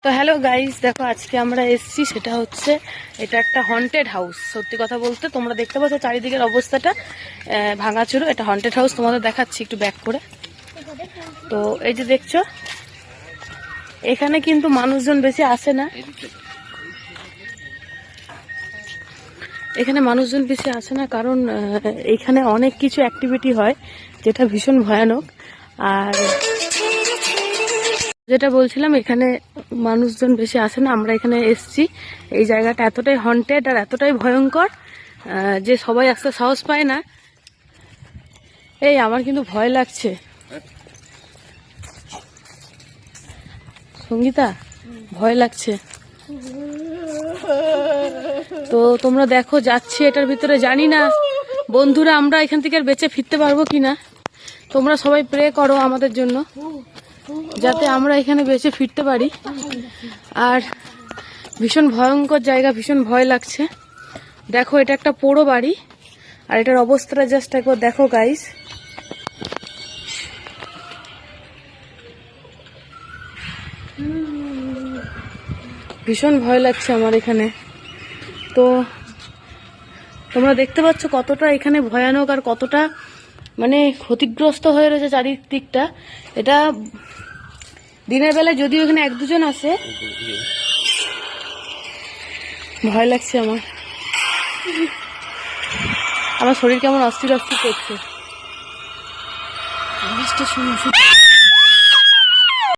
তো hello guys, দেখো আজকে আমরা এসেছি, সেটা হচ্ছে এটা একটা হন্টেড হাউস। সত্যি কথা বলতে তোমরা দেখতে পাচ্ছ চারিদিকের অবস্থাটা ভাঙাচুরো। এটা হন্টেড হাউস, তোমাদের দেখাচ্ছি একটু ব্যাক করে। তো এই যে দেখছো, এখানে কিন্তু মানুষজন বেশি আসে না, এখানে মানুষজন বেশি আসে না কারণ এখানে অনেক কিছু অ্যাক্টিভিটি হয় যেটা ভীষণ ভয়ানক। আর যেটা বলছিলাম, এখানে মানুষজন বেশি আসে না। আমরা এখানে এসছি, এই জায়গাটা এতটাই হন্টেড আর এতটাই ভয়ঙ্কর যে সবাই আসতে সাহস পায় না। এই আমার কিন্তু ভয় লাগছে সঙ্গীতা, ভয় লাগছে। তো তোমরা দেখো, যাচ্ছি এটার ভিতরে, জানি না বন্ধুরা আমরা এখান থেকে আর বেঁচে ফিরতে পারবো কিনা। তোমরা সবাই প্রে করো আমাদের জন্য, যাতে আমরা এখানে বেঁচে ফিরতে পারি। আর ভীষণ ভয়ঙ্কর জায়গা, ভীষণ ভয় লাগছে। দেখো এটা একটা পোড়ো বাড়ি, আর এটার অবস্থাটা জাস্ট একবার দেখো গাইস। ভীষণ ভয় লাগছে আমার এখানে। তো তোমরা দেখতে পাচ্ছ কতটা এখানে ভয়ানক আর কতটা মানে ক্ষতিগ্রস্ত হয়ে রয়েছে চারিদিকটা। এটা দিনের বেলায় যদিও এখানে এক দুজন আসে, ভয় লাগছে আমার। আমার শরীর কেমন অস্থির অস্থির করছে।